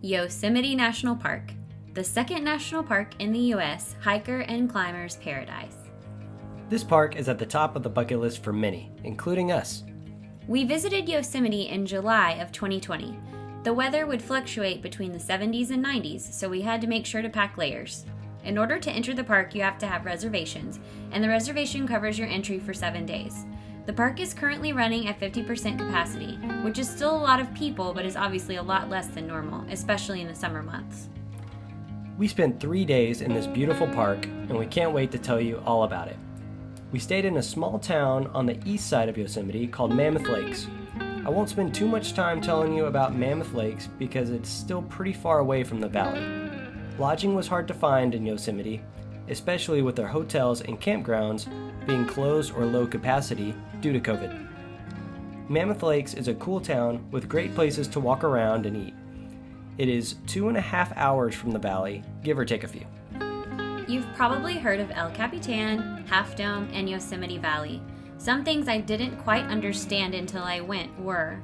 Yosemite National Park, the second national park in the U.S., hiker and climber's paradise. This park is at the top of the bucket list for many, including us. We visited Yosemite in July of 2020. The weather would fluctuate between the 70s and 90s, so we had to make sure to pack layers. In order to enter the park, you have to have reservations, and the reservation covers your entry for 7 days. The park is currently running at 50% capacity, which is still a lot of people, but is obviously a lot less than normal, especially in the summer months. We spent 3 days in this beautiful park, and we can't wait to tell you all about it. We stayed in a small town on the east side of Yosemite called Mammoth Lakes. I won't spend too much time telling you about Mammoth Lakes because it's still pretty far away from the valley. Lodging was hard to find in Yosemite, especially with their hotels and campgrounds being closed or low capacity due to COVID. Mammoth Lakes is a cool town with great places to walk around and eat. It is 2.5 hours from the valley, give or take a few. You've probably heard of El Capitan, Half Dome, and Yosemite Valley. Some things I didn't quite understand until I went were: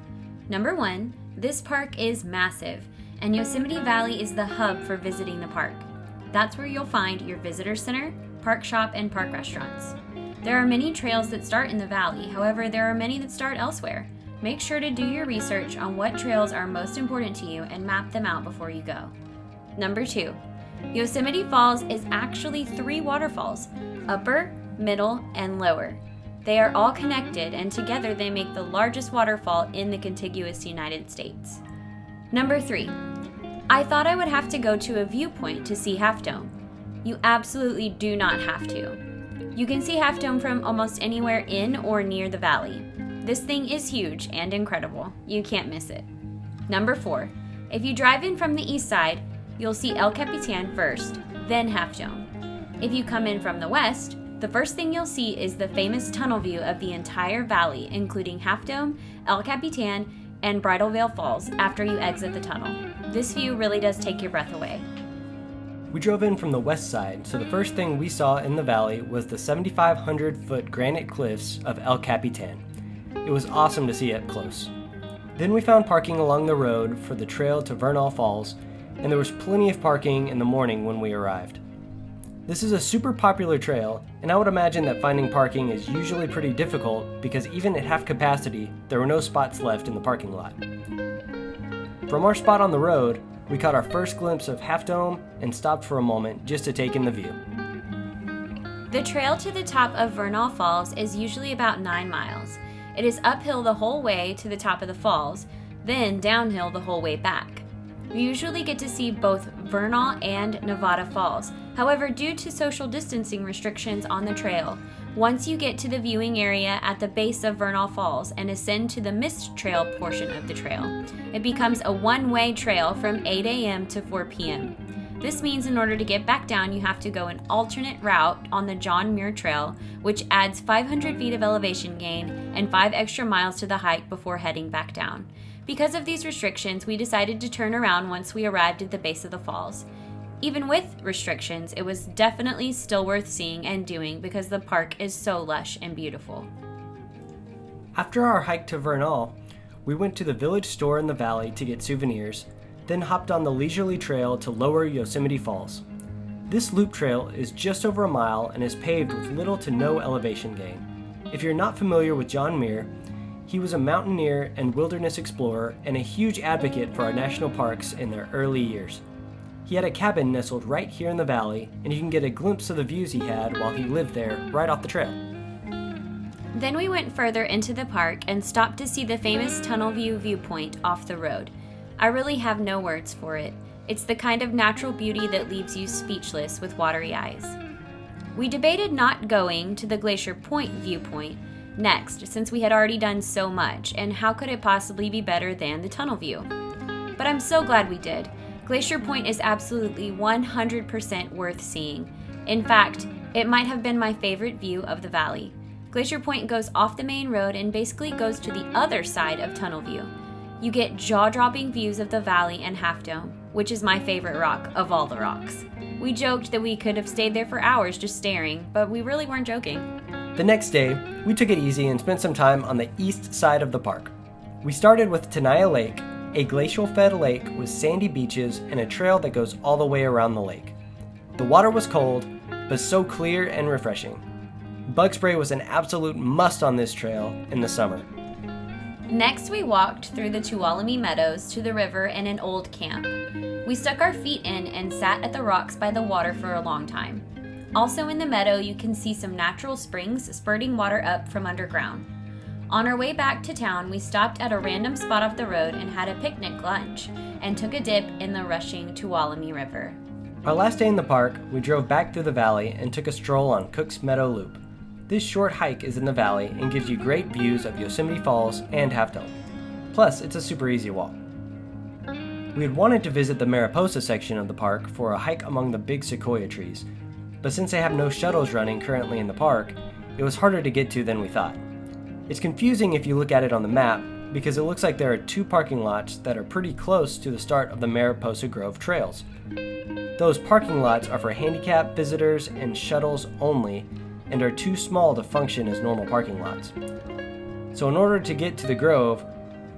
number one, this park is massive, and Yosemite Valley is the hub for visiting the park. That's where you'll find your visitor center, park shop, and park restaurants. There are many trails that start in the valley, however, there are many that start elsewhere. Make sure to do your research on what trails are most important to you and map them out before you go. Number two, Yosemite Falls is actually 3 waterfalls: upper, middle, and lower. They are all connected, and together they make the largest waterfall in the contiguous United States. Number 3, I thought I would have to go to a viewpoint to see Half Dome. You absolutely do not have to. You can see Half Dome from almost anywhere in or near the valley. This thing is huge and incredible. You can't miss it. Number 4, if you drive in from the east side, you'll see El Capitan first, then Half Dome. If you come in from the west, the first thing you'll see is the famous tunnel view of the entire valley, including Half Dome, El Capitan, and Bridal Veil Falls after you exit the tunnel. This view really does take your breath away. We drove in from the west side, so the first thing we saw in the valley was the 7,500-foot granite cliffs of El Capitan. It was awesome to see up close. Then we found parking along the road for the trail to Vernal Falls, and there was plenty of parking in the morning when we arrived. This is a super popular trail, and I would imagine that finding parking is usually pretty difficult because even at half capacity, there were no spots left in the parking lot. From our spot on the road, we caught our first glimpse of Half Dome and stopped for a moment just to take in the view. The trail to the top of Vernal Falls is usually about 9 miles. It is uphill the whole way to the top of the falls, then downhill the whole way back. We usually get to see both Vernal and Nevada Falls. However, due to social distancing restrictions on the trail, once you get to the viewing area at the base of Vernal Falls and ascend to the Mist Trail portion of the trail, it becomes a one-way trail from 8 a.m. to 4 p.m. This means in order to get back down, you have to go an alternate route on the John Muir Trail, which adds 500 feet of elevation gain and 5 extra miles to the hike before heading back down. Because of these restrictions, we decided to turn around once we arrived at the base of the falls. Even with restrictions, it was definitely still worth seeing and doing because the park is so lush and beautiful. After our hike to Vernal, we went to the village store in the valley to get souvenirs, then hopped on the leisurely trail to Lower Yosemite Falls. This loop trail is just over a mile and is paved with little to no elevation gain. If you're not familiar with John Muir, he was a mountaineer and wilderness explorer and a huge advocate for our national parks in their early years. He had a cabin nestled right here in the valley, and you can get a glimpse of the views he had while he lived there right off the trail. Then we went further into the park and stopped to see the famous Tunnel View viewpoint off the road. I really have no words for it. It's the kind of natural beauty that leaves you speechless with watery eyes. We debated not going to the Glacier Point viewpoint next, since we had already done so much, and how could it possibly be better than the tunnel view? But I'm so glad we did. Glacier Point is absolutely 100% worth seeing. In fact, it might have been my favorite view of the valley. Glacier Point goes off the main road and basically goes to the other side of Tunnel View. You get jaw-dropping views of the valley and Half Dome, which is my favorite rock of all the rocks. We joked that we could have stayed there for hours just staring, but we really weren't joking. The next day, we took it easy and spent some time on the east side of the park. We started with Tenaya Lake, a glacial-fed lake with sandy beaches and a trail that goes all the way around the lake. The water was cold, but so clear and refreshing. Bug spray was an absolute must on this trail in the summer. Next, we walked through the Tuolumne Meadows to the river in an old camp. We stuck our feet in and sat at the rocks by the water for a long time. Also in the meadow, you can see some natural springs spurting water up from underground. On our way back to town, we stopped at a random spot off the road and had a picnic lunch and took a dip in the rushing Tuolumne River. Our last day in the park, we drove back through the valley and took a stroll on Cook's Meadow Loop. This short hike is in the valley and gives you great views of Yosemite Falls and Half Dome. Plus, it's a super easy walk. We had wanted to visit the Mariposa section of the park for a hike among the big sequoia trees, but since they have no shuttles running currently in the park, it was harder to get to than we thought. It's confusing if you look at it on the map because it looks like there are two parking lots that are pretty close to the start of the Mariposa Grove trails. Those parking lots are for handicap visitors and shuttles only and are too small to function as normal parking lots. So in order to get to the Grove,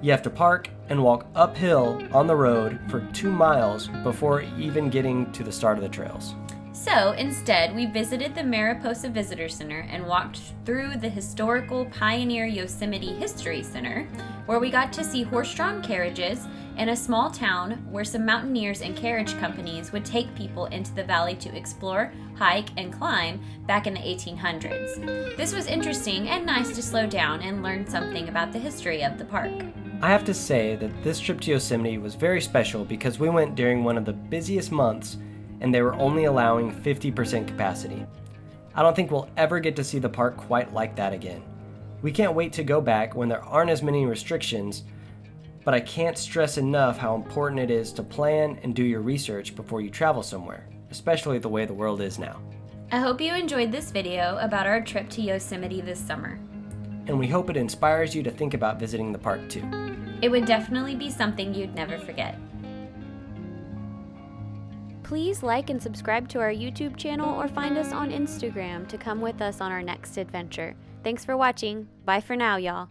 you have to park and walk uphill on the road for 2 miles before even getting to the start of the trails. So instead, we visited the Mariposa Visitor Center and walked through the historical Pioneer Yosemite History Center, where we got to see horse-drawn carriages in a small town where some mountaineers and carriage companies would take people into the valley to explore, hike, and climb back in the 1800s. This was interesting and nice to slow down and learn something about the history of the park. I have to say that this trip to Yosemite was very special because we went during one of the busiest months and they were only allowing 50% capacity. I don't think we'll ever get to see the park quite like that again. We can't wait to go back when there aren't as many restrictions, but I can't stress enough how important it is to plan and do your research before you travel somewhere, especially the way the world is now. I hope you enjoyed this video about our trip to Yosemite this summer. And we hope it inspires you to think about visiting the park too. It would definitely be something you'd never forget. Please like and subscribe to our YouTube channel or find us on Instagram to come with us on our next adventure. Thanks for watching. Bye for now, y'all.